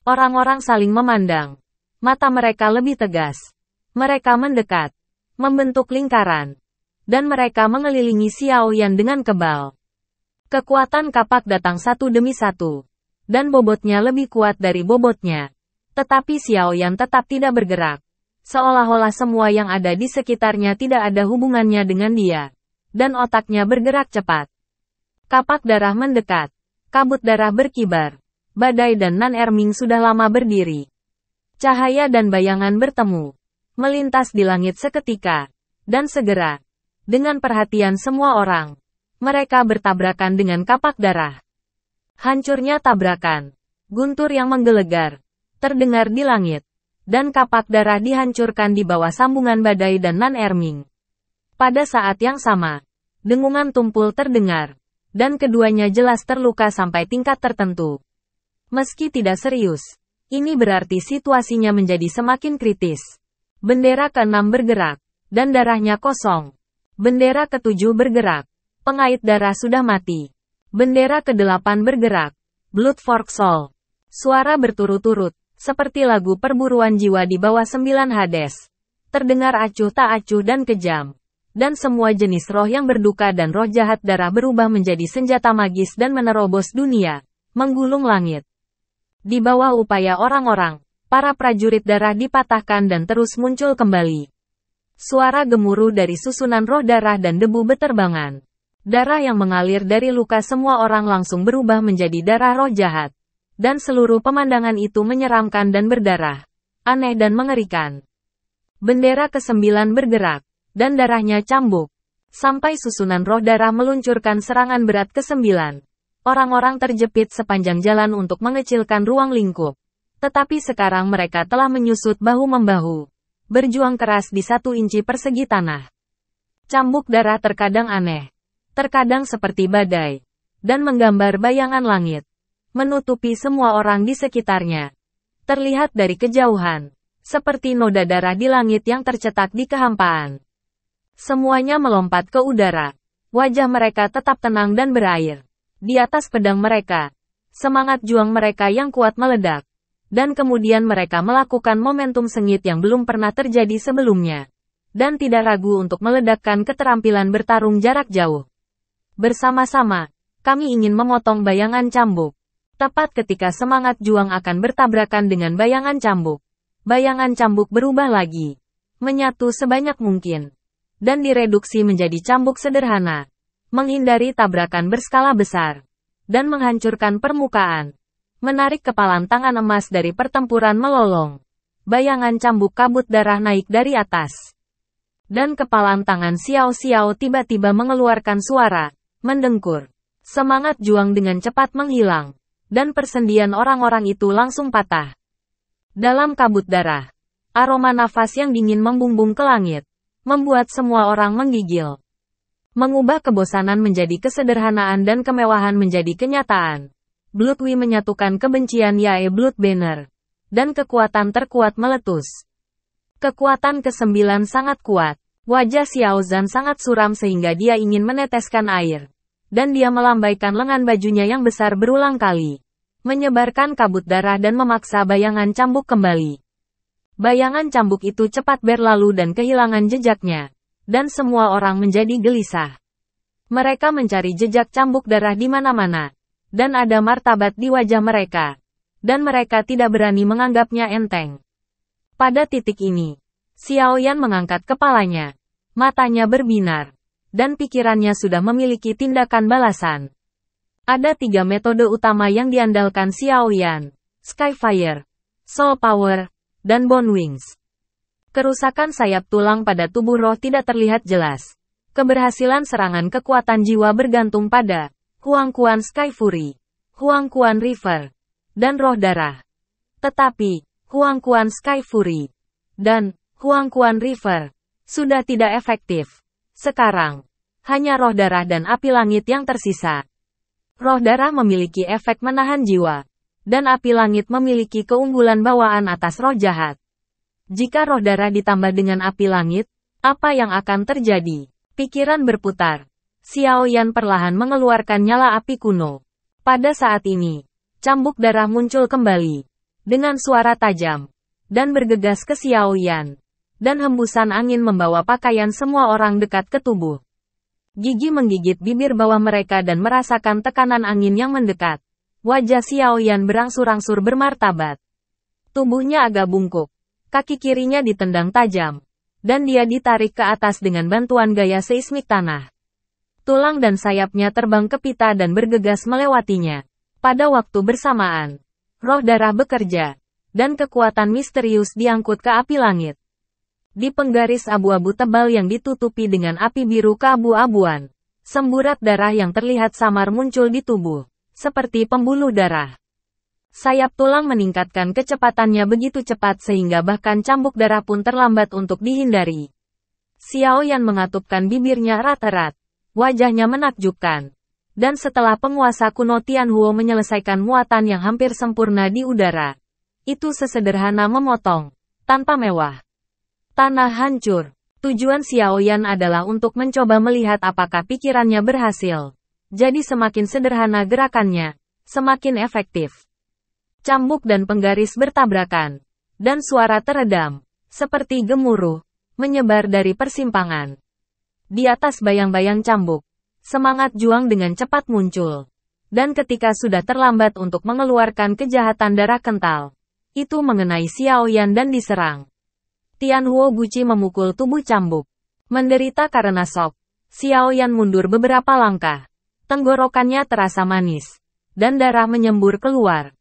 Orang-orang saling memandang. Mata mereka lebih tegas. Mereka mendekat, membentuk lingkaran, dan mereka mengelilingi Xiao Yan dengan kebal. Kekuatan kapak datang satu demi satu, dan bobotnya lebih kuat dari bobotnya. Tetapi Xiao Yan tetap tidak bergerak, seolah-olah semua yang ada di sekitarnya tidak ada hubungannya dengan dia, dan otaknya bergerak cepat. Kapak darah mendekat, kabut darah berkibar, badai dan Nan Erming sudah lama berdiri. Cahaya dan bayangan bertemu, melintas di langit seketika, dan segera, dengan perhatian semua orang, mereka bertabrakan dengan kapak darah. Hancurnya tabrakan, guntur yang menggelegar, terdengar di langit, dan kapak darah dihancurkan di bawah sambungan badai dan Nan Erming. Pada saat yang sama, dengungan tumpul terdengar, dan keduanya jelas terluka sampai tingkat tertentu. Meski tidak serius, ini berarti situasinya menjadi semakin kritis. Bendera ke-6 bergerak, dan darahnya kosong. Bendera ke-7 bergerak, pengait darah sudah mati. Bendera ke-8 bergerak, Blood Fork Soul. Suara berturut-turut, seperti lagu perburuan jiwa di bawah 9 Hades. Terdengar acuh tak acuh dan kejam. Dan semua jenis roh yang berduka dan roh jahat darah berubah menjadi senjata magis dan menerobos dunia, menggulung langit. Di bawah upaya orang-orang, para prajurit darah dipatahkan dan terus muncul kembali. Suara gemuruh dari susunan roh darah dan debu beterbangan. Darah yang mengalir dari luka semua orang langsung berubah menjadi darah roh jahat. Dan seluruh pemandangan itu menyeramkan dan berdarah, aneh dan mengerikan. Bendera ke-9 bergerak, dan darahnya cambuk. Sampai susunan roh darah meluncurkan serangan berat ke-9. Orang-orang terjepit sepanjang jalan untuk mengecilkan ruang lingkup. Tetapi sekarang mereka telah menyusut bahu-membahu. Berjuang keras di 1 inci persegi tanah. Cambuk darah terkadang aneh. Terkadang seperti badai. Dan menggambar bayangan langit. Menutupi semua orang di sekitarnya. Terlihat dari kejauhan. Seperti noda darah di langit yang tercetak di kehampaan. Semuanya melompat ke udara. Wajah mereka tetap tenang dan berair. Di atas pedang mereka, semangat juang mereka yang kuat meledak. Dan kemudian mereka melakukan momentum sengit yang belum pernah terjadi sebelumnya. Dan tidak ragu untuk meledakkan keterampilan bertarung jarak jauh. Bersama-sama, kami ingin memotong bayangan cambuk. Tepat ketika semangat juang akan bertabrakan dengan bayangan cambuk. Bayangan cambuk berubah lagi. Menyatu sebanyak mungkin. Dan direduksi menjadi cambuk sederhana. Menghindari tabrakan berskala besar. Dan menghancurkan permukaan. Menarik kepalan tangan emas dari pertempuran melolong. Bayangan cambuk kabut darah naik dari atas. Dan kepalan tangan Xiao tiba-tiba mengeluarkan suara, mendengkur. Semangat juang dengan cepat menghilang. Dan persendian orang-orang itu langsung patah. Dalam kabut darah, aroma nafas yang dingin membumbung ke langit. Membuat semua orang menggigil. Mengubah kebosanan menjadi kesederhanaan dan kemewahan menjadi kenyataan. Bloodwi menyatukan kebencian Yae Blood Banner. Dan kekuatan terkuat meletus. Kekuatan ke-9 sangat kuat. Wajah Xiao Zhan sangat suram sehingga dia ingin meneteskan air. Dan dia melambaikan lengan bajunya yang besar berulang kali. Menyebarkan kabut darah dan memaksa bayangan cambuk kembali. Bayangan cambuk itu cepat berlalu dan kehilangan jejaknya. Dan semua orang menjadi gelisah. Mereka mencari jejak cambuk darah di mana-mana. Dan ada martabat di wajah mereka. Dan mereka tidak berani menganggapnya enteng. Pada titik ini, Xiao Yan mengangkat kepalanya. Matanya berbinar. Dan pikirannya sudah memiliki tindakan balasan. Ada 3 metode utama yang diandalkan Xiao Yan. Skyfire, Soul Power, dan Bone Wings. Kerusakan sayap tulang pada tubuh roh tidak terlihat jelas. Keberhasilan serangan kekuatan jiwa bergantung pada Huangquan Sky Fury, Huangquan River, dan roh darah. Tetapi, Huangquan Sky Fury dan Huangquan River sudah tidak efektif. Sekarang, hanya roh darah dan api langit yang tersisa. Roh darah memiliki efek menahan jiwa, dan api langit memiliki keunggulan bawaan atas roh jahat. Jika roh darah ditambah dengan api langit, apa yang akan terjadi? Pikiran berputar. Xiao Yan perlahan mengeluarkan nyala api kuno. Pada saat ini, cambuk darah muncul kembali. Dengan suara tajam. Dan bergegas ke Xiao Yan. Dan hembusan angin membawa pakaian semua orang dekat ke tubuh. Gigi menggigit bibir bawah mereka dan merasakan tekanan angin yang mendekat. Wajah Xiao Yan berangsur-angsur bermartabat. Tubuhnya agak bungkuk. Kaki kirinya ditendang tajam. Dan dia ditarik ke atas dengan bantuan gaya seismik tanah. Tulang dan sayapnya terbang ke pita dan bergegas melewatinya. Pada waktu bersamaan, roh darah bekerja. Dan kekuatan misterius diangkut ke api langit. Di penggaris abu-abu tebal yang ditutupi dengan api biru keabu-abuan, semburat darah yang terlihat samar muncul di tubuh, seperti pembuluh darah. Sayap tulang meningkatkan kecepatannya begitu cepat sehingga bahkan cambuk darah pun terlambat untuk dihindari. Xiao Yan mengatupkan bibirnya erat-erat, wajahnya menakjubkan. Dan setelah penguasa kuno Tianhuo menyelesaikan muatan yang hampir sempurna di udara, itu sesederhana memotong, tanpa mewah. Tanah hancur. Tujuan Xiao Yan adalah untuk mencoba melihat apakah pikirannya berhasil. Jadi semakin sederhana gerakannya, semakin efektif. Cambuk dan penggaris bertabrakan. Dan suara teredam, seperti gemuruh, menyebar dari persimpangan. Di atas bayang-bayang cambuk, semangat juang dengan cepat muncul. Dan ketika sudah terlambat untuk mengeluarkan kejahatan darah kental, itu mengenai Xiao Yan dan diserang. Tianhuo Guci memukul tubuh cambuk. Menderita karena shock, Xiao Yan mundur beberapa langkah. Tenggorokannya terasa manis. Dan darah menyembur keluar.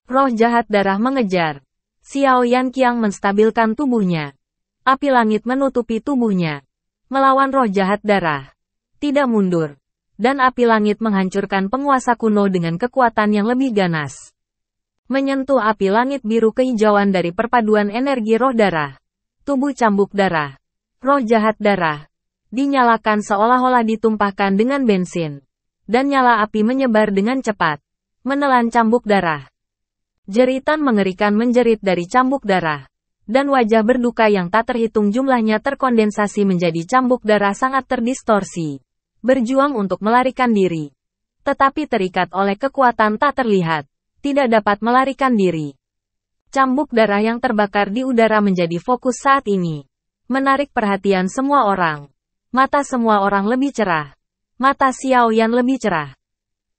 Roh jahat darah mengejar. Xiao Yan kiang menstabilkan tubuhnya. Api langit menutupi tubuhnya. Melawan roh jahat darah. Tidak mundur. Dan api langit menghancurkan penguasa kuno dengan kekuatan yang lebih ganas. Menyentuh api langit biru kehijauan dari perpaduan energi roh darah. Tubuh cambuk darah. Roh jahat darah. Dinyalakan seolah-olah ditumpahkan dengan bensin. Dan nyala api menyebar dengan cepat. Menelan cambuk darah. Jeritan mengerikan menjerit dari cambuk darah. Dan wajah berduka yang tak terhitung jumlahnya terkondensasi menjadi cambuk darah sangat terdistorsi. Berjuang untuk melarikan diri. Tetapi terikat oleh kekuatan tak terlihat. Tidak dapat melarikan diri. Cambuk darah yang terbakar di udara menjadi fokus saat ini. Menarik perhatian semua orang. Mata semua orang lebih cerah. Mata Xiao Yan lebih cerah.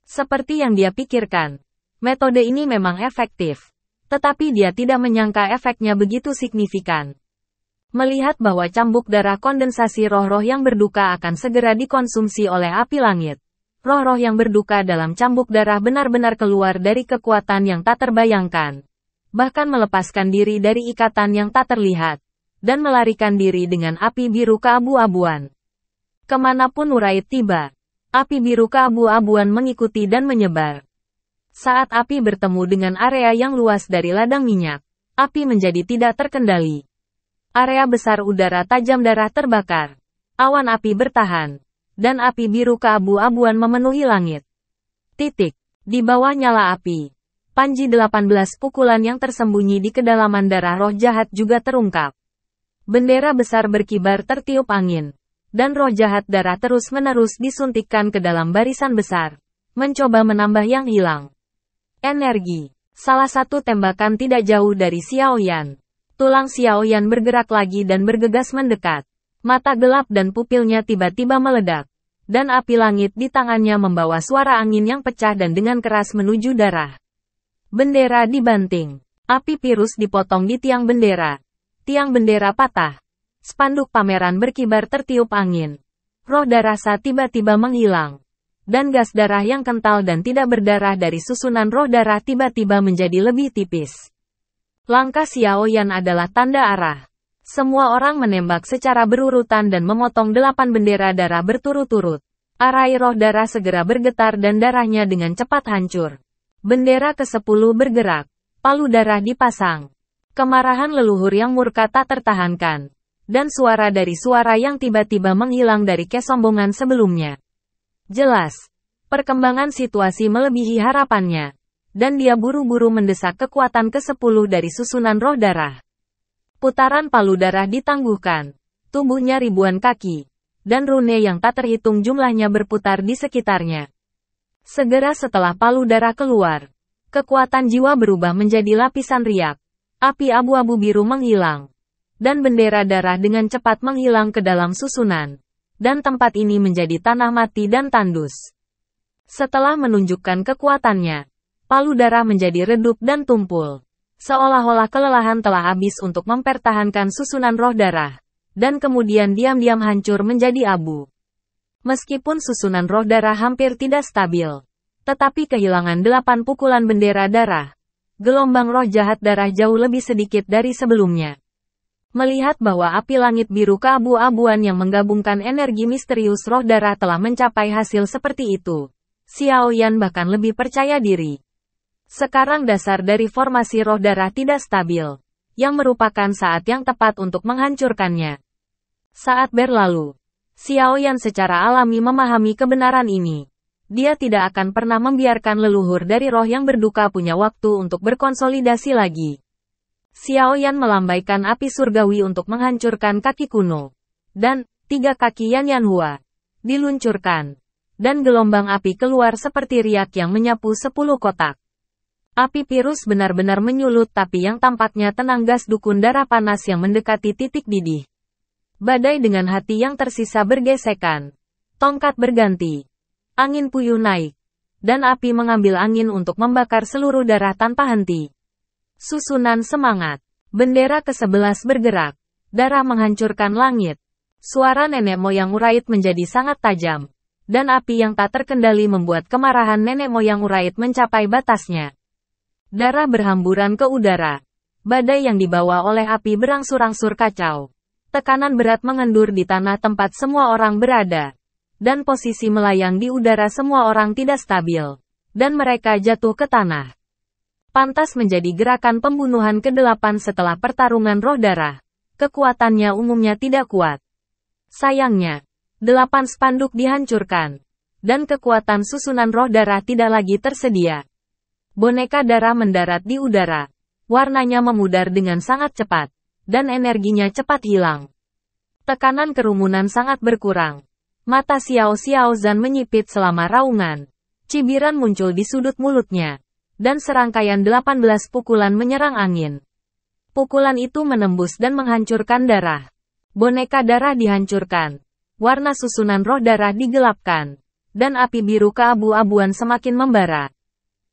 Seperti yang dia pikirkan. Metode ini memang efektif. Tetapi dia tidak menyangka efeknya begitu signifikan. Melihat bahwa cambuk darah kondensasi roh-roh yang berduka akan segera dikonsumsi oleh api langit. Roh-roh yang berduka dalam cambuk darah benar-benar keluar dari kekuatan yang tak terbayangkan. Bahkan melepaskan diri dari ikatan yang tak terlihat, dan melarikan diri dengan api biru keabu-abuan. Kemanapun Nurait tiba, api biru keabu-abuan mengikuti dan menyebar. Saat api bertemu dengan area yang luas dari ladang minyak, api menjadi tidak terkendali. Area besar udara tajam darah terbakar, awan api bertahan, dan api biru keabu-abuan memenuhi langit. Di bawah nyala api. Panji 18 pukulan yang tersembunyi di kedalaman darah roh jahat juga terungkap. Bendera besar berkibar tertiup angin. Dan roh jahat darah terus-menerus disuntikkan ke dalam barisan besar. Mencoba menambah yang hilang. Energi. Salah satu tembakan tidak jauh dari Xiao Yan. Tulang Xiao Yan bergerak lagi dan bergegas mendekat. Mata gelap dan pupilnya tiba-tiba meledak. Dan api langit di tangannya membawa suara angin yang pecah dan dengan keras menuju darah. Bendera dibanting. Api virus dipotong di tiang bendera. Tiang bendera patah. Spanduk pameran berkibar tertiup angin. Roh darah tiba-tiba menghilang. Dan gas darah yang kental dan tidak berdarah dari susunan roh darah tiba-tiba menjadi lebih tipis. Langkah Xiao Yan adalah tanda arah. Semua orang menembak secara berurutan dan memotong 8 bendera darah berturut-turut. Arai roh darah segera bergetar dan darahnya dengan cepat hancur. Bendera ke-10 bergerak. Palu darah dipasang. Kemarahan leluhur yang murka tak tertahankan. Dan suara dari suara yang tiba-tiba menghilang dari kesombongan sebelumnya. Jelas. Perkembangan situasi melebihi harapannya. Dan dia buru-buru mendesak kekuatan ke-10 dari susunan roh darah. Putaran palu darah ditangguhkan. Tubuhnya ribuan kaki. Dan rune yang tak terhitung jumlahnya berputar di sekitarnya. Segera setelah palu darah keluar, Kekuatan jiwa berubah menjadi lapisan riak. Api abu-abu biru menghilang. Dan bendera darah dengan cepat menghilang ke dalam susunan. Dan tempat ini menjadi tanah mati dan tandus. Setelah menunjukkan kekuatannya, palu darah menjadi redup dan tumpul. Seolah-olah kelelahan telah habis untuk mempertahankan susunan roh darah. Dan kemudian diam-diam hancur menjadi abu. Meskipun susunan roh darah hampir tidak stabil, tetapi kehilangan 8 pukulan bendera darah, gelombang roh jahat darah jauh lebih sedikit dari sebelumnya. Melihat bahwa api langit biru keabu-abuan yang menggabungkan energi misterius roh darah telah mencapai hasil seperti itu, Xiao Yan bahkan lebih percaya diri. Sekarang dasar dari formasi roh darah tidak stabil, yang merupakan saat yang tepat untuk menghancurkannya. Saat berlalu, Xiao Yan secara alami memahami kebenaran ini. Dia tidak akan pernah membiarkan leluhur dari roh yang berduka punya waktu untuk berkonsolidasi lagi. Xiao Yan melambaikan api surgawi untuk menghancurkan kaki kuno. Dan, 3 kaki Yan Yanhua diluncurkan. Dan gelombang api keluar seperti riak yang menyapu 10 kotak. Api virus benar-benar menyulut tapi yang tampaknya tenang gas dukun darah panas yang mendekati titik didih. Badai dengan hati yang tersisa bergesekan. Tongkat berganti. Angin puyuh naik. Dan api mengambil angin untuk membakar seluruh darah tanpa henti. Susunan semangat. Bendera ke-11 bergerak. Darah menghancurkan langit. Suara nenek moyang Urait menjadi sangat tajam. Dan api yang tak terkendali membuat kemarahan nenek moyang Urait mencapai batasnya. Darah berhamburan ke udara. Badai yang dibawa oleh api berangsur-angsur kacau. Tekanan berat mengendur di tanah tempat semua orang berada. Dan posisi melayang di udara semua orang tidak stabil. Dan mereka jatuh ke tanah. Pantas menjadi gerakan pembunuhan ke-8 setelah pertarungan roh darah. Kekuatannya umumnya tidak kuat. Sayangnya, 8 spanduk dihancurkan. Dan kekuatan susunan roh darah tidak lagi tersedia. Boneka darah mendarat di udara. Warnanya memudar dengan sangat cepat. Dan energinya cepat hilang. Tekanan kerumunan sangat berkurang. Mata Xiao Zhan menyipit selama raungan. Cibiran muncul di sudut mulutnya. Dan serangkaian 18 pukulan menyerang angin. Pukulan itu menembus dan menghancurkan darah. Boneka darah dihancurkan. Warna susunan roh darah digelapkan. Dan api biru keabu-abuan semakin membara.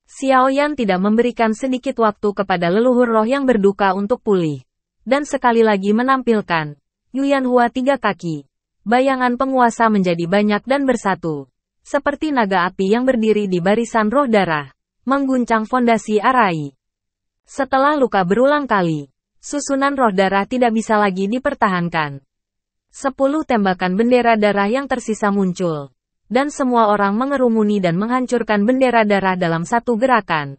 Xiao Yan tidak memberikan sedikit waktu kepada leluhur roh yang berduka untuk pulih. Dan sekali lagi menampilkan Yuanhua 3 kaki. Bayangan penguasa menjadi banyak dan bersatu. Seperti naga api yang berdiri di barisan roh darah. Mengguncang fondasi Arai. Setelah luka berulang kali, susunan roh darah tidak bisa lagi dipertahankan. 10 tembakan bendera darah yang tersisa muncul. Dan semua orang mengerumuni dan menghancurkan bendera darah dalam satu gerakan.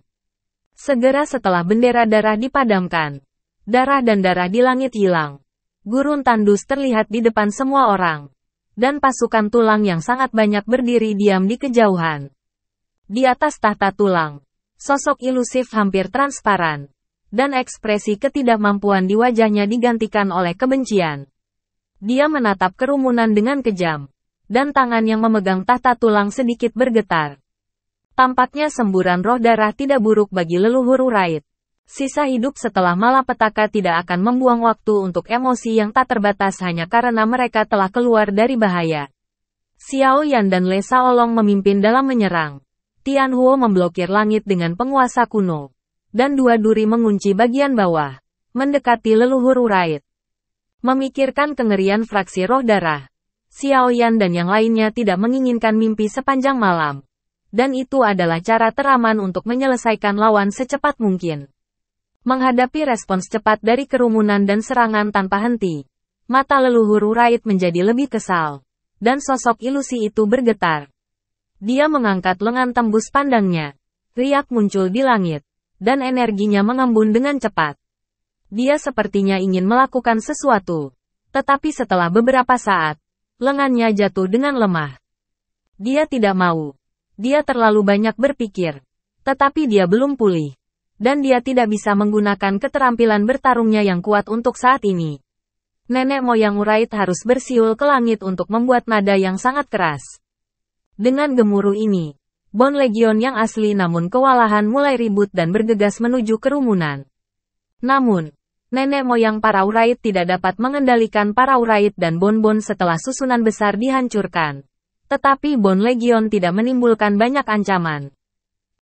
Segera setelah bendera darah dipadamkan, darah dan darah di langit hilang. Gurun tandus terlihat di depan semua orang. Dan pasukan tulang yang sangat banyak berdiri diam di kejauhan. Di atas tahta tulang, sosok ilusif hampir transparan. Dan ekspresi ketidakmampuan di wajahnya digantikan oleh kebencian. Dia menatap kerumunan dengan kejam. Dan tangan yang memegang tahta tulang sedikit bergetar. Tampaknya semburan roh darah tidak buruk bagi leluhur Urait. Sisa hidup setelah malapetaka tidak akan membuang waktu untuk emosi yang tak terbatas hanya karena mereka telah keluar dari bahaya. Xiao Yan dan Le Shaolong memimpin dalam menyerang. Tianhuo memblokir langit dengan penguasa kuno. Dan 2 duri mengunci bagian bawah. Mendekati leluhur Urait. Memikirkan kengerian fraksi roh darah. Xiao Yan dan yang lainnya tidak menginginkan mimpi sepanjang malam. Dan itu adalah cara teraman untuk menyelesaikan lawan secepat mungkin. Menghadapi respons cepat dari kerumunan dan serangan tanpa henti. Mata leluhur Urait menjadi lebih kesal. Dan sosok ilusi itu bergetar. Dia mengangkat lengan tembus pandangnya. Riak muncul di langit. Dan energinya mengembun dengan cepat. Dia sepertinya ingin melakukan sesuatu. Tetapi setelah beberapa saat, lengannya jatuh dengan lemah. Dia tidak mau. Dia terlalu banyak berpikir. Tetapi dia belum pulih. Dan dia tidak bisa menggunakan keterampilan bertarungnya yang kuat untuk saat ini. Nenek moyang Urait harus bersiul ke langit untuk membuat nada yang sangat keras. Dengan gemuruh ini, Bone Legion yang asli namun kewalahan mulai ribut dan bergegas menuju kerumunan. Namun, nenek moyang para Wraith tidak dapat mengendalikan para Wraith dan Bone setelah susunan besar dihancurkan. Tetapi Bone Legion tidak menimbulkan banyak ancaman.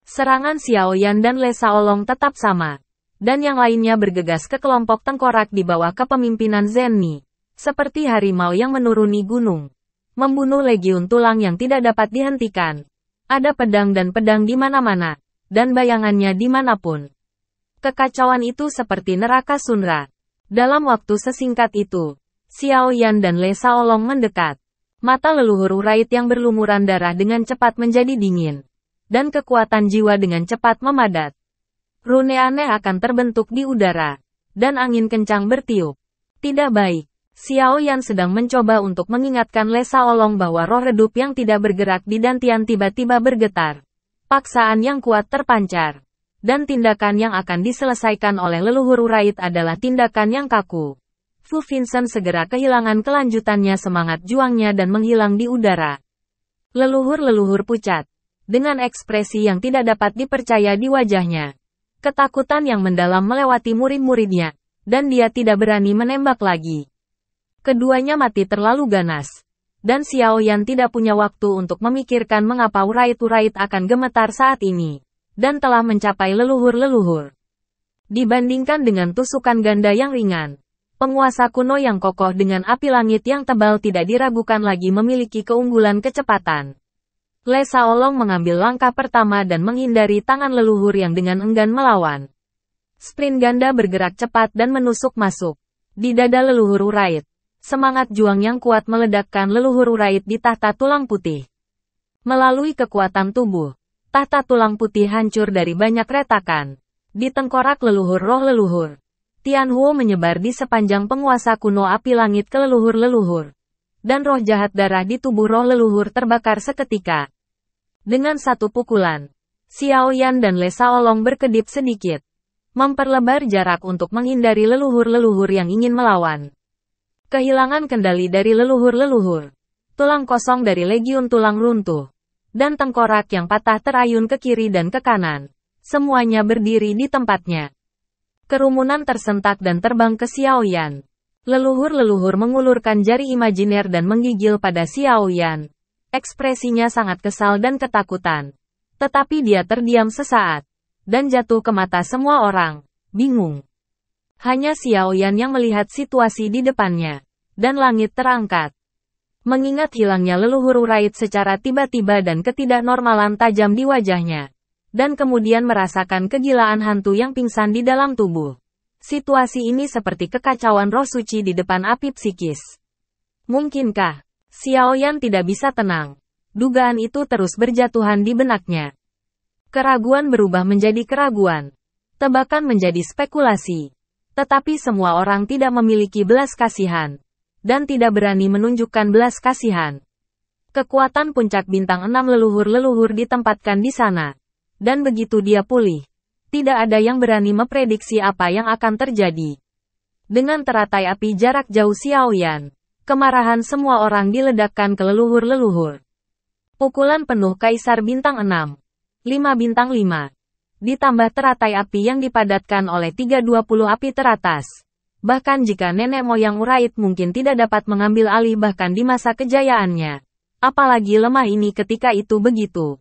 Serangan Xiao Yan dan Le Shaolong tetap sama. Dan yang lainnya bergegas ke kelompok tengkorak di bawah kepemimpinan Zhen Mi. Seperti harimau yang menuruni gunung. Membunuh legiun tulang yang tidak dapat dihentikan. Ada pedang dan pedang di mana-mana. Dan bayangannya dimanapun. Kekacauan itu seperti neraka Sunra. Dalam waktu sesingkat itu, Xiao Yan dan Le Shaolong mendekat. Mata leluhur Wraith yang berlumuran darah dengan cepat menjadi dingin. Dan kekuatan jiwa dengan cepat memadat. Rune aneh akan terbentuk di udara. Dan angin kencang bertiup. Tidak baik. Xiao Yan sedang mencoba untuk mengingatkan Le Shaolong bahwa roh redup yang tidak bergerak di dantian tiba-tiba bergetar. Paksaan yang kuat terpancar. Dan tindakan yang akan diselesaikan oleh leluhur Wraith adalah tindakan yang kaku. Fu Vincent segera kehilangan kelanjutannya semangat juangnya dan menghilang di udara. Leluhur-leluhur pucat. Dengan ekspresi yang tidak dapat dipercaya di wajahnya. Ketakutan yang mendalam melewati murid-muridnya. Dan dia tidak berani menembak lagi. Keduanya mati terlalu ganas. Dan Xiao Yan tidak punya waktu untuk memikirkan mengapa Wraith akan gemetar saat ini. Dan telah mencapai leluhur-leluhur. Dibandingkan dengan tusukan ganda yang ringan, penguasa kuno yang kokoh dengan api langit yang tebal tidak diragukan lagi memiliki keunggulan kecepatan. Le Shaolong mengambil langkah pertama dan menghindari tangan leluhur yang dengan enggan melawan. Sprint ganda bergerak cepat dan menusuk masuk di dada leluhur Wraith. Semangat juang yang kuat meledakkan leluhur Wraith di tahta tulang putih. Melalui kekuatan tubuh, tahta tulang putih hancur dari banyak retakan. Di tengkorak leluhur roh leluhur, Tianhuo menyebar di sepanjang penguasa kuno api langit ke leluhur-leluhur. Dan roh jahat darah di tubuh roh leluhur terbakar seketika. Dengan satu pukulan, Xiao Yan dan Le Shaolong berkedip sedikit. Memperlebar jarak untuk menghindari leluhur-leluhur yang ingin melawan. Kehilangan kendali dari leluhur-leluhur. Tulang kosong dari legiun tulang runtuh. Dan tengkorak yang patah terayun ke kiri dan ke kanan. Semuanya berdiri di tempatnya. Kerumunan tersentak dan terbang ke Xiao Yan. Leluhur-leluhur mengulurkan jari imajiner dan menggigil pada Xiao Yan. Ekspresinya sangat kesal dan ketakutan. Tetapi dia terdiam sesaat. Dan jatuh ke mata semua orang. Bingung. Hanya Xiao Yan yang melihat situasi di depannya. Dan langit terangkat. Mengingat hilangnya leluhur Wraith secara tiba-tiba dan ketidaknormalan tajam di wajahnya. Dan kemudian merasakan kegilaan hantu yang pingsan di dalam tubuh. Situasi ini seperti kekacauan roh suci di depan api psikis. Mungkinkah Xiao Yan tidak bisa tenang? Dugaan itu terus berjatuhan di benaknya. Keraguan berubah menjadi keraguan. Tebakan menjadi spekulasi. Tetapi semua orang tidak memiliki belas kasihan. Dan tidak berani menunjukkan belas kasihan. Kekuatan puncak bintang 6 leluhur-leluhur ditempatkan di sana. Dan begitu dia pulih, tidak ada yang berani memprediksi apa yang akan terjadi. Dengan teratai api jarak jauh Xiao Yan, kemarahan semua orang diledakkan ke leluhur-leluhur. Pukulan penuh Kaisar bintang 6. 5 bintang 5. Ditambah teratai api yang dipadatkan oleh 320 api teratas. Bahkan jika nenek moyang Wraith mungkin tidak dapat mengambil alih bahkan di masa kejayaannya. Apalagi lemah ini ketika itu begitu.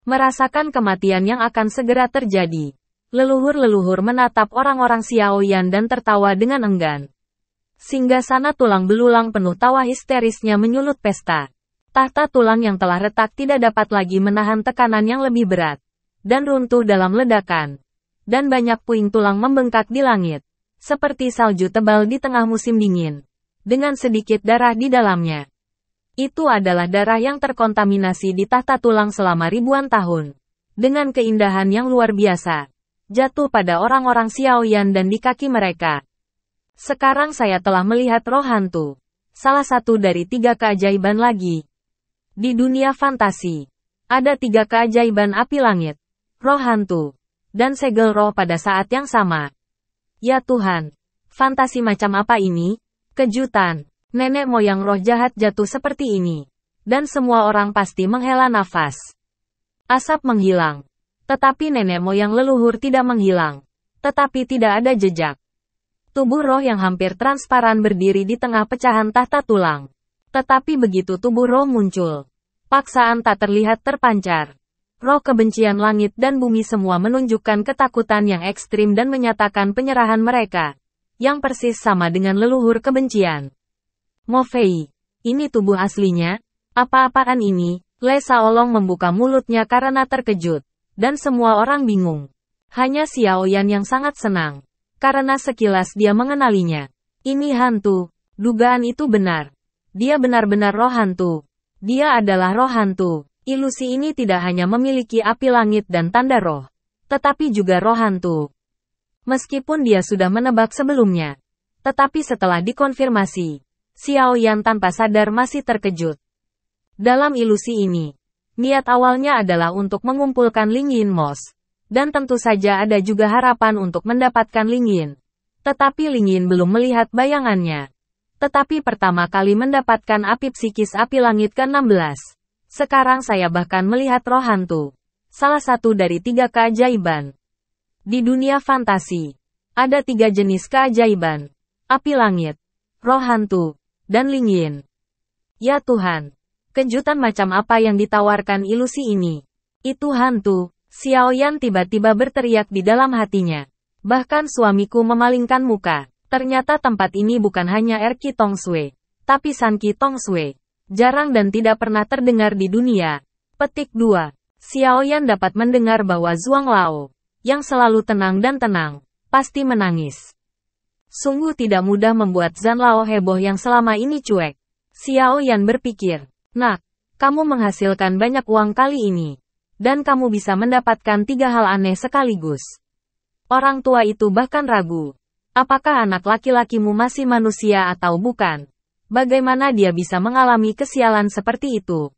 Merasakan kematian yang akan segera terjadi. Leluhur-leluhur menatap orang-orang Xiao Yan dan tertawa dengan enggan. Singgasana tulang belulang penuh tawa histerisnya menyulut pesta. Tahta tulang yang telah retak tidak dapat lagi menahan tekanan yang lebih berat. Dan runtuh dalam ledakan. Dan banyak puing tulang membengkak di langit. Seperti salju tebal di tengah musim dingin. Dengan sedikit darah di dalamnya. Itu adalah darah yang terkontaminasi di tahta tulang selama ribuan tahun. Dengan keindahan yang luar biasa. Jatuh pada orang-orang Xiao Yan dan di kaki mereka. Sekarang saya telah melihat roh hantu. Salah satu dari 3 keajaiban lagi. Di dunia fantasi. Ada 3 keajaiban api langit. Roh hantu. Dan segel roh pada saat yang sama. Ya Tuhan, fantasi macam apa ini? Kejutan, nenek moyang roh jahat jatuh seperti ini. Dan semua orang pasti menghela nafas. Asap menghilang. Tetapi nenek moyang leluhur tidak menghilang. Tetapi tidak ada jejak. Tubuh roh yang hampir transparan berdiri di tengah pecahan tahta tulang. Tetapi begitu tubuh roh muncul, paksaan tak terlihat terpancar. Roh kebencian langit dan bumi semua menunjukkan ketakutan yang ekstrim dan menyatakan penyerahan mereka, yang persis sama dengan leluhur kebencian. Mofei, ini tubuh aslinya? Apa-apaan ini? Le Shaolong membuka mulutnya karena terkejut, dan semua orang bingung. Hanya Xiaoyan yang sangat senang, karena sekilas dia mengenalinya. Ini hantu. Dugaan itu benar. Dia benar-benar roh hantu. Dia adalah roh hantu. Ilusi ini tidak hanya memiliki api langit dan tanda roh, tetapi juga roh hantu. Meskipun dia sudah menebak sebelumnya, tetapi setelah dikonfirmasi, Xiaoyan tanpa sadar masih terkejut. Dalam ilusi ini, niat awalnya adalah untuk mengumpulkan Ling Yin Mos, dan tentu saja ada juga harapan untuk mendapatkan Ling Yin. Tetapi Ling Yin belum melihat bayangannya. Tetapi pertama kali mendapatkan api psikis api langit ke-16. Sekarang saya bahkan melihat roh hantu. Salah satu dari 3 keajaiban. Di dunia fantasi, ada 3 jenis keajaiban. Api langit, roh hantu, dan Ling Yin. Ya Tuhan, kejutan macam apa yang ditawarkan ilusi ini? Itu hantu. Xiaoyan tiba-tiba berteriak di dalam hatinya. Bahkan suamiku memalingkan muka. Ternyata tempat ini bukan hanya Erki Tongsui, tapi Sanki Tongsui. Jarang dan tidak pernah terdengar di dunia. Petik 2. Xiaoyan dapat mendengar bahwa Zhuang Lao, yang selalu tenang dan tenang, pasti menangis. Sungguh tidak mudah membuat Zhan Lao heboh yang selama ini cuek. Xiaoyan berpikir, "Nak, kamu menghasilkan banyak uang kali ini. Dan kamu bisa mendapatkan 3 hal aneh sekaligus." Orang tua itu bahkan ragu. Apakah anak laki-lakimu masih manusia atau bukan? Bagaimana dia bisa mengalami kesialan seperti itu?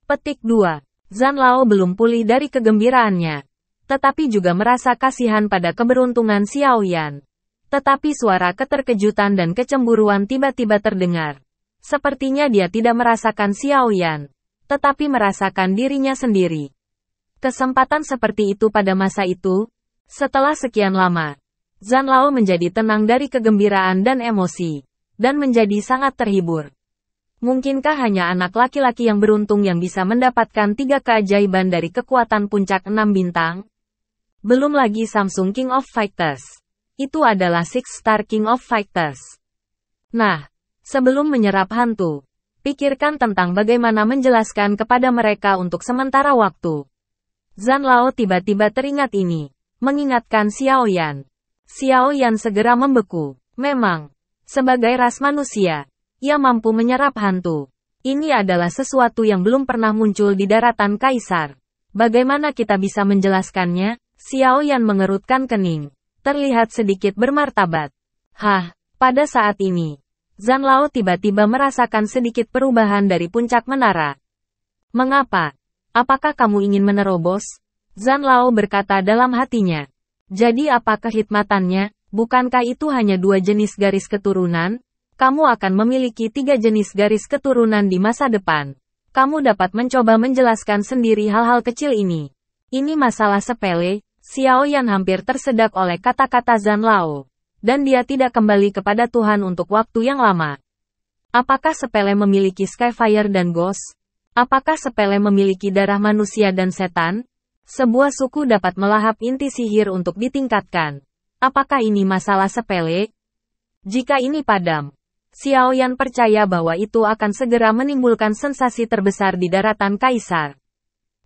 Petik 2. Zhan Lao belum pulih dari kegembiraannya. Tetapi juga merasa kasihan pada keberuntungan Xiaoyan. Tetapi suara keterkejutan dan kecemburuan tiba-tiba terdengar. Sepertinya dia tidak merasakan Xiaoyan, tetapi merasakan dirinya sendiri. Kesempatan seperti itu pada masa itu, setelah sekian lama, Zhan Lao menjadi tenang dari kegembiraan dan emosi, dan menjadi sangat terhibur. Mungkinkah hanya anak laki-laki yang beruntung yang bisa mendapatkan 3 keajaiban dari kekuatan puncak 6 bintang? Belum lagi Samsung King of Fighters. Itu adalah Six Star King of Fighters. Nah, sebelum menyerap hantu, pikirkan tentang bagaimana menjelaskan kepada mereka untuk sementara waktu. Zhan Lao tiba-tiba teringat ini, mengingatkan Xiaoyan. Xiaoyan segera membeku. Memang, sebagai ras manusia, ia mampu menyerap hantu. Ini adalah sesuatu yang belum pernah muncul di daratan Kaisar. Bagaimana kita bisa menjelaskannya? Xiaoyan mengerutkan kening. Terlihat sedikit bermartabat. Pada saat ini, Zhan Lao tiba-tiba merasakan sedikit perubahan dari puncak menara. Mengapa? Apakah kamu ingin menerobos? Zhan Lao berkata dalam hatinya. Jadi apa kehikmatannya? Bukankah itu hanya 2 jenis garis keturunan? Kamu akan memiliki 3 jenis garis keturunan di masa depan. Kamu dapat mencoba menjelaskan sendiri hal-hal kecil ini. Ini masalah sepele. Xiaoyan hampir tersedak oleh kata-kata Zhan Lao. Dan dia tidak kembali kepada Tuhan untuk waktu yang lama. Apakah sepele memiliki Skyfire dan Ghost? Apakah sepele memiliki darah manusia dan setan? Sebuah suku dapat melahap inti sihir untuk ditingkatkan. Apakah ini masalah sepele? Jika ini padam, Xiaoyan percaya bahwa itu akan segera menimbulkan sensasi terbesar di daratan Kaisar.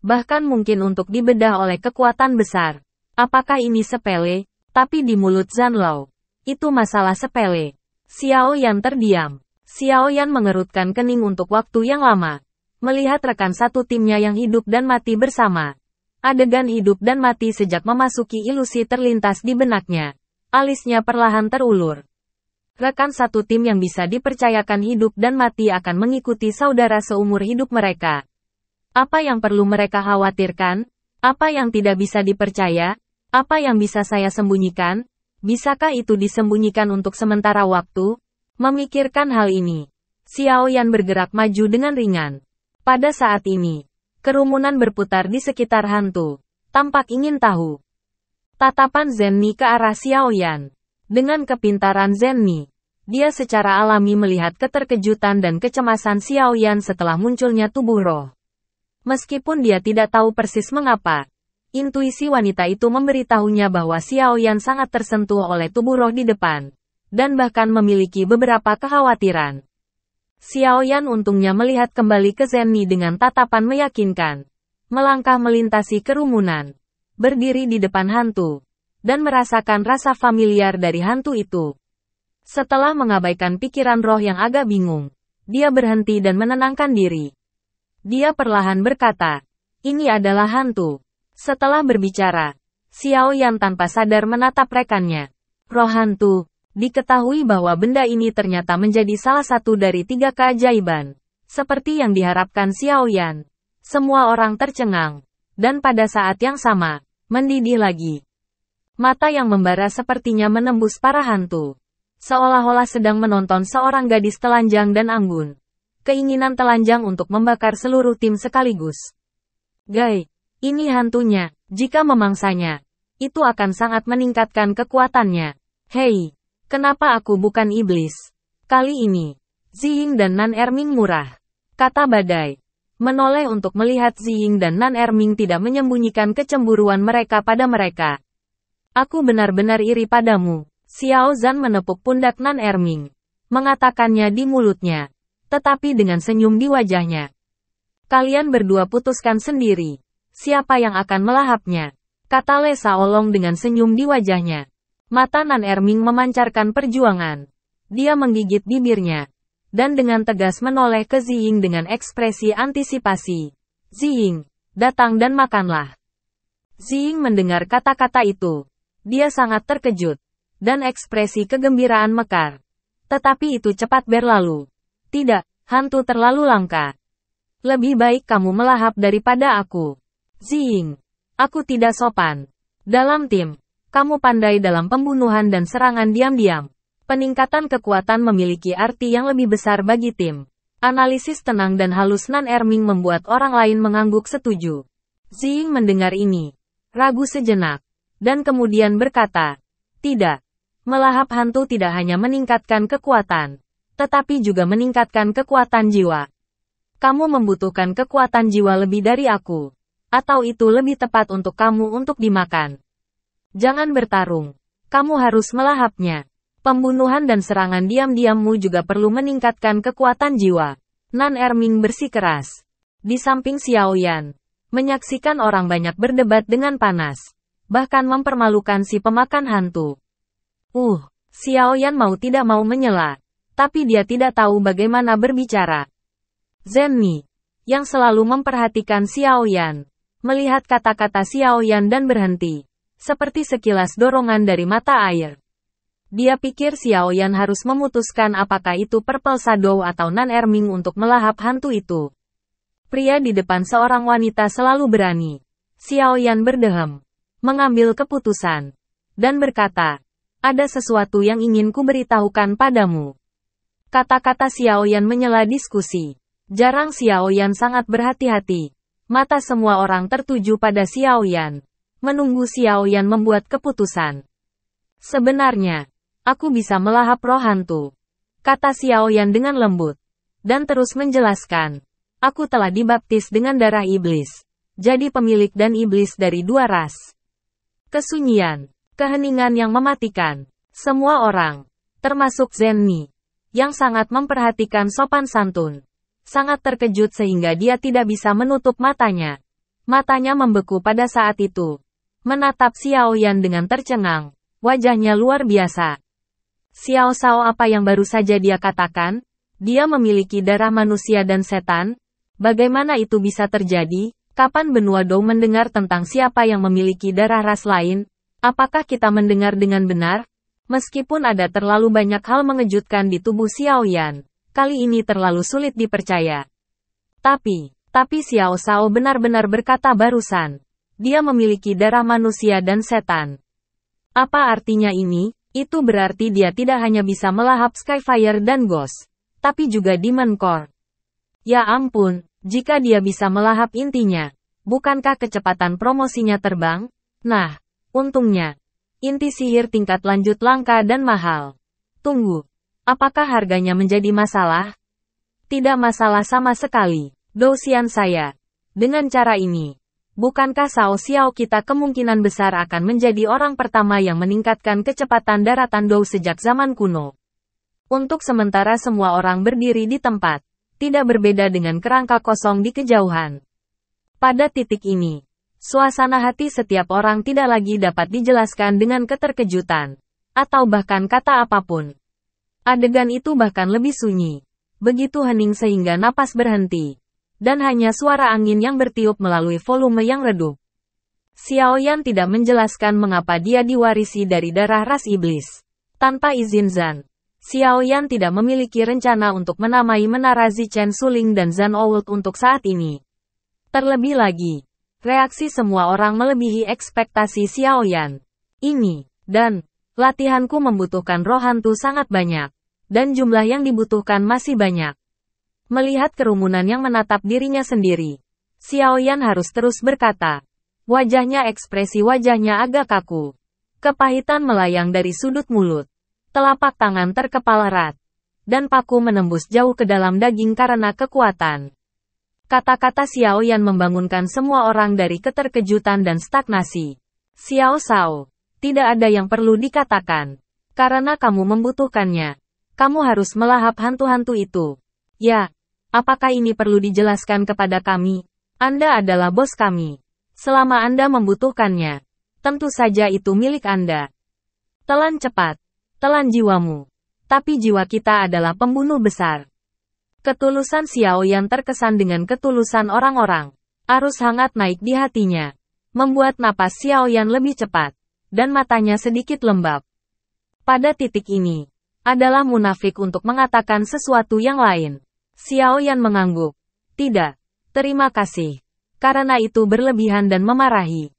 Bahkan mungkin untuk dibedah oleh kekuatan besar. Apakah ini sepele? Tapi di mulut Zhan Lao, itu masalah sepele. Xiaoyan terdiam. Xiaoyan mengerutkan kening untuk waktu yang lama. Melihat rekan satu timnya yang hidup dan mati bersama. Adegan hidup dan mati sejak memasuki ilusi terlintas di benaknya. Alisnya perlahan terulur. Rekan satu tim yang bisa dipercayakan hidup dan mati akan mengikuti saudara seumur hidup mereka. Apa yang perlu mereka khawatirkan? Apa yang tidak bisa dipercaya? Apa yang bisa saya sembunyikan? Bisakah itu disembunyikan untuk sementara waktu? Memikirkan hal ini, Xiaoyan bergerak maju dengan ringan. Pada saat ini, Kerumunan berputar di sekitar hantu. Tampak ingin tahu. Tatapan Zenni ke arah Xiaoyan. Dengan kepintaran Zenni, dia secara alami melihat keterkejutan dan kecemasan Xiaoyan setelah munculnya tubuh roh. Meskipun dia tidak tahu persis mengapa, intuisi wanita itu memberitahunya bahwa Xiaoyan sangat tersentuh oleh tubuh roh di depan, dan bahkan memiliki beberapa kekhawatiran. Xiaoyan untungnya melihat kembali ke Zenni dengan tatapan meyakinkan, melangkah melintasi kerumunan, berdiri di depan hantu, dan merasakan rasa familiar dari hantu itu. Setelah mengabaikan pikiran roh yang agak bingung, dia berhenti dan menenangkan diri. Dia perlahan berkata, "Ini adalah hantu." Setelah berbicara, Xiaoyan tanpa sadar menatap rekannya. Roh hantu, diketahui bahwa benda ini ternyata menjadi salah satu dari 3 keajaiban. Seperti yang diharapkan Xiaoyan, semua orang tercengang, dan pada saat yang sama, mendidih lagi. Mata yang membara sepertinya menembus para hantu. Seolah-olah sedang menonton seorang gadis telanjang dan anggun. Keinginan telanjang untuk membakar seluruh tim sekaligus. "Gai, ini hantunya. Jika memangsanya, itu akan sangat meningkatkan kekuatannya. Hei, kenapa aku bukan iblis? Kali ini, Ziying dan Nan Erming murah," kata badai. Menoleh untuk melihat Ziying dan Nan Erming tidak menyembunyikan kecemburuan mereka pada mereka. "Aku benar-benar iri padamu." Xiao Zhan menepuk pundak Nan Erming, mengatakannya di mulutnya, tetapi dengan senyum di wajahnya. "Kalian berdua putuskan sendiri, siapa yang akan melahapnya," kata Le Shaolong dengan senyum di wajahnya. Mata Nan Erming memancarkan perjuangan. Dia menggigit bibirnya, dan dengan tegas menoleh ke Ziying dengan ekspresi antisipasi. "Ziying, datang dan makanlah." Ziying mendengar kata-kata itu. Dia sangat terkejut, dan ekspresi kegembiraan mekar. Tetapi itu cepat berlalu. "Tidak, hantu terlalu langka. Lebih baik kamu melahap daripada aku. Ziying, aku tidak sopan. Dalam tim, kamu pandai dalam pembunuhan dan serangan diam-diam. Peningkatan kekuatan memiliki arti yang lebih besar bagi tim." Analisis tenang dan halus Nan Erming membuat orang lain mengangguk setuju. Ziying mendengar ini, ragu sejenak, dan kemudian berkata, "Tidak. Melahap hantu tidak hanya meningkatkan kekuatan, tetapi juga meningkatkan kekuatan jiwa. Kamu membutuhkan kekuatan jiwa lebih dari aku. Atau itu lebih tepat untuk kamu untuk dimakan. Jangan bertarung. Kamu harus melahapnya. Pembunuhan dan serangan diam-diammu juga perlu meningkatkan kekuatan jiwa." Nan Erming bersikeras. Di samping Xiaoyan, menyaksikan orang banyak berdebat dengan panas, bahkan mempermalukan si pemakan hantu. Xiaoyan mau tidak mau menyela, tapi dia tidak tahu bagaimana berbicara. Zenni, yang selalu memperhatikan Xiaoyan, melihat kata-kata Xiaoyan dan berhenti, seperti sekilas dorongan dari mata air. Dia pikir Xiaoyan harus memutuskan apakah itu Purple Shadow atau Nan Erming untuk melahap hantu itu. Pria di depan seorang wanita selalu berani. Xiaoyan berdehem, mengambil keputusan, dan berkata, "Ada sesuatu yang ingin ku beritahukan padamu." Kata-kata Xiaoyan menyela diskusi. Jarang Xiaoyan sangat berhati-hati. Mata semua orang tertuju pada Xiaoyan, menunggu Xiaoyan membuat keputusan. "Sebenarnya, aku bisa melahap roh hantu," kata Xiaoyan dengan lembut, dan terus menjelaskan, "Aku telah dibaptis dengan darah iblis, jadi pemilik dan iblis dari 2 ras." Kesunyian. Keheningan yang mematikan. Semua orang, termasuk Zenni, yang sangat memperhatikan sopan santun, sangat terkejut sehingga dia tidak bisa menutup matanya. Matanya membeku pada saat itu. Menatap Xiaoyan dengan tercengang, wajahnya luar biasa. "Xiao Shao, apa yang baru saja dia katakan? Dia memiliki darah manusia dan setan? Bagaimana itu bisa terjadi? Kapan Benua Dou mendengar tentang siapa yang memiliki darah ras lain? Apakah kita mendengar dengan benar?" Meskipun ada terlalu banyak hal mengejutkan di tubuh Xiaoyan, kali ini terlalu sulit dipercaya. Tapi Xiao Shao benar-benar berkata barusan. Dia memiliki darah manusia dan setan. Apa artinya ini? Itu berarti dia tidak hanya bisa melahap Skyfire dan Ghost, tapi juga Demon Core. Ya ampun, Jika dia bisa melahap intinya, bukankah kecepatan promosinya terbang? Nah, untungnya, inti sihir tingkat lanjut langka dan mahal. Tunggu, apakah harganya menjadi masalah? Tidak masalah sama sekali, Douxian saya. Dengan cara ini, bukankah Cao Xiao kita kemungkinan besar akan menjadi orang pertama yang meningkatkan kecepatan daratan Dou sejak zaman kuno? Untuk sementara semua orang berdiri di tempat, tidak berbeda dengan kerangka kosong di kejauhan. Pada titik ini, suasana hati setiap orang tidak lagi dapat dijelaskan dengan keterkejutan, atau bahkan kata apapun. Adegan itu bahkan lebih sunyi, begitu hening sehingga napas berhenti, dan hanya suara angin yang bertiup melalui volume yang redup. Xiao Yan tidak menjelaskan mengapa dia diwarisi dari darah ras iblis. Tanpa izin Zan, Xiao Yan tidak memiliki rencana untuk menamai menara Zichen Suling dan Zan Old untuk saat ini. Terlebih lagi, reaksi semua orang melebihi ekspektasi Xiao Yan. Ini, dan, latihanku membutuhkan roh hantu sangat banyak, dan jumlah yang dibutuhkan masih banyak. Melihat kerumunan yang menatap dirinya sendiri, Xiao Yan harus terus berkata. Wajahnya ekspresi wajahnya agak kaku. Kepahitan melayang dari sudut mulut. Telapak tangan terkepal erat, dan paku menembus jauh ke dalam daging karena kekuatan. Kata-kata Xiao Yan membangunkan semua orang dari keterkejutan dan stagnasi. Xiao Shao, tidak ada yang perlu dikatakan. Karena kamu membutuhkannya. Kamu harus melahap hantu-hantu itu. Ya, apakah ini perlu dijelaskan kepada kami? Anda adalah bos kami. Selama Anda membutuhkannya, tentu saja itu milik Anda. Telan cepat. Telan jiwamu. Tapi jiwa kita adalah pembunuh besar. Ketulusan Xiao yang terkesan dengan ketulusan orang-orang. Arus hangat naik di hatinya. Membuat napas Xiao Yan lebih cepat. Dan matanya sedikit lembab. Pada titik ini, adalah munafik untuk mengatakan sesuatu yang lain. Xiao Yan mengangguk. Tidak. Terima kasih. Karena itu berlebihan dan memarahi.